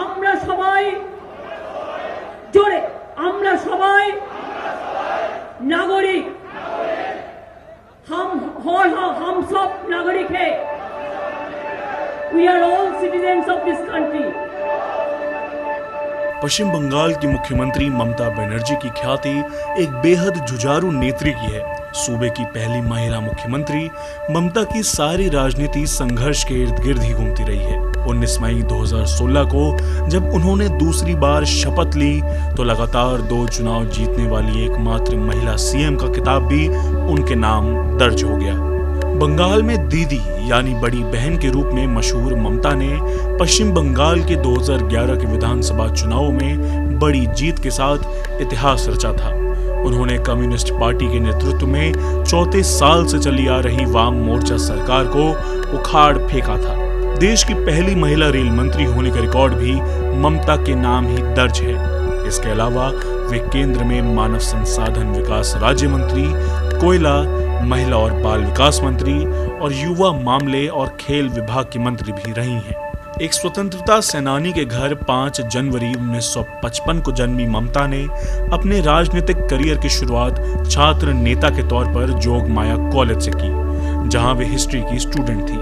আমরা সবাই জোরে আমরা সবাই नागरिक हम सब नागरिक है। We are all citizens of this country. पश्चिम बंगाल की मुख्यमंत्री ममता बनर्जी की ख्याति एक बेहद जुझारू नेत्री की है। सूबे की पहली महिला मुख्यमंत्री ममता की सारी राजनीति संघर्ष के इर्द गिर्द ही घूमती रही है। 19 मई 2016 को जब उन्होंने दूसरी बार शपथ ली तो लगातार 2 चुनाव जीतने वाली एकमात्र महिला सीएम का खिताब भी उनके नाम दर्ज हो गया। बंगाल में दीदी यानी बड़ी बहन के रूप में मशहूर ममता ने पश्चिम बंगाल के 2011 के विधानसभा चुनाव में बड़ी जीत के साथ इतिहास रचा था। उन्होंने कम्युनिस्ट पार्टी के नेतृत्व में 34 साल से चली आ रही वाम मोर्चा सरकार को उखाड़ फेंका था। देश की पहली महिला रेल मंत्री होने का रिकॉर्ड भी ममता के नाम ही दर्ज है। इसके अलावा वे केंद्र में मानव संसाधन विकास राज्य मंत्री, कोयला, महिला और बाल विकास मंत्री और युवा मामले और खेल विभाग की मंत्री भी रही हैं। एक स्वतंत्रता सेनानी के घर 5 जनवरी 1955 को जन्मी ममता ने अपने राजनीतिक करियर की शुरुआत छात्र नेता के तौर पर जोगमाया कॉलेज से की, जहां वे हिस्ट्री की स्टूडेंट थी।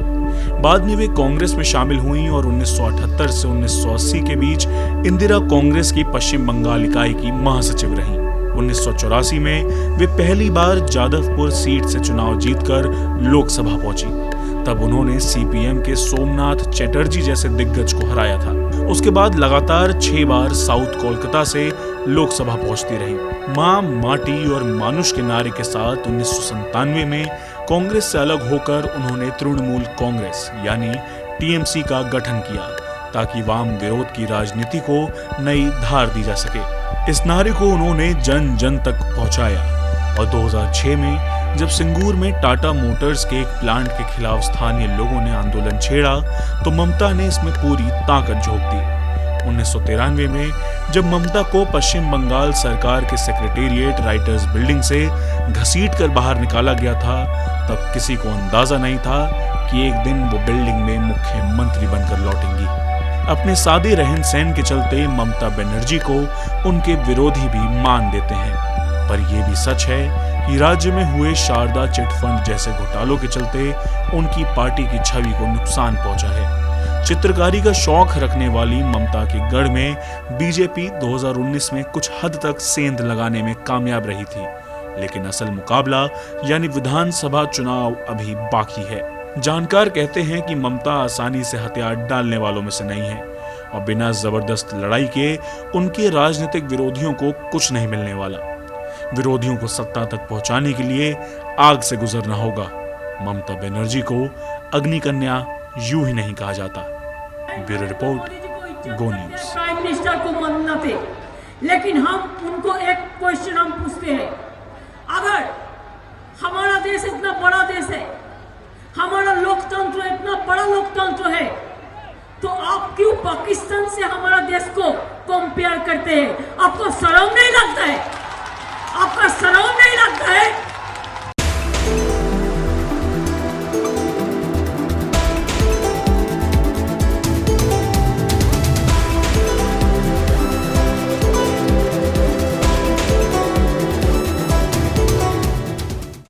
बाद में वे कांग्रेस में शामिल हुई और 1978 से 1980 के बीच इंदिरा कांग्रेस की पश्चिम बंगाल इकाई की महासचिव रहीं। 1984 में वे पहली बार जादवपुर सीट से चुनाव जीतकर लोकसभा पहुंची। तब उन्होंने सीपीएम के सोमनाथ चटर्जी जैसे दिग्गज को हराया था। उसके बाद लगातार 6 बार साउथ कोलकाता से लोकसभा पहुंचती रही। मां, माटी और मानुष के नारे के साथ 1997 में कांग्रेस से अलग होकर उन्होंने तृणमूल कांग्रेस यानी टीएमसी का गठन किया ताकि वाम विरोध की राजनीति को नई धार दी जा सके। इस नारे को उन्होंने जन जन तक पहुंचाया और 2006 में जब सिंगूर में टाटा मोटर्स के एक प्लांट के खिलाफ स्थानीय लोगों ने आंदोलन छेड़ा तो ममता ने इसमें पूरी ताकत झोंक दी। 1993 में जब ममता को पश्चिम बंगाल सरकार के सेक्रेटेरिएट राइटर्स बिल्डिंग से घसीट कर बाहर निकाला गया था, तब किसी को अंदाजा नहीं था कि एक दिन वो बिल्डिंग में मुख्यमंत्री बनकर लौटेंगी। अपने सादे रहन सहन के चलते ममता बनर्जी को उनके विरोधी भी मान देते हैं, पर यह भी सच है कि राज्य में हुए शारदा चिटफंड जैसे घोटालों के चलते उनकी पार्टी की छवि को नुकसान पहुंचा है। चित्रकारी का शौक रखने वाली ममता के गढ़ में बीजेपी 2019 में कुछ हद तक सेंध लगाने में कामयाब रही थी, लेकिन असल मुकाबला यानी विधानसभा चुनाव अभी बाकी है। जानकार कहते हैं कि ममता आसानी से हथियार डालने वालों में से नहीं है और बिना जबरदस्त लड़ाई के उनके राजनीतिक विरोधियों को कुछ नहीं मिलने वाला। विरोधियों को सत्ता तक पहुंचाने के लिए आग से गुजरना होगा। ममता बनर्जी को अग्निकन्या यूं ही नहीं कहा जाता। ब्यूरो रिपोर्ट, गो न्यूज। प्राइम मिनिस्टर को मानना थे, लेकिन हम उनको एक क्वेश्चन हम पूछते हैं, अगर हमारा देश इतना बड़ा देश है, हमारा लोकतंत्र इतना बड़ा लोकतंत्र है, तो आप क्यों पाकिस्तान से हमारा देश को कंपेयर करते हैं? आपको शर्म नहीं लगता है? आपका शर्म नहीं लगता है?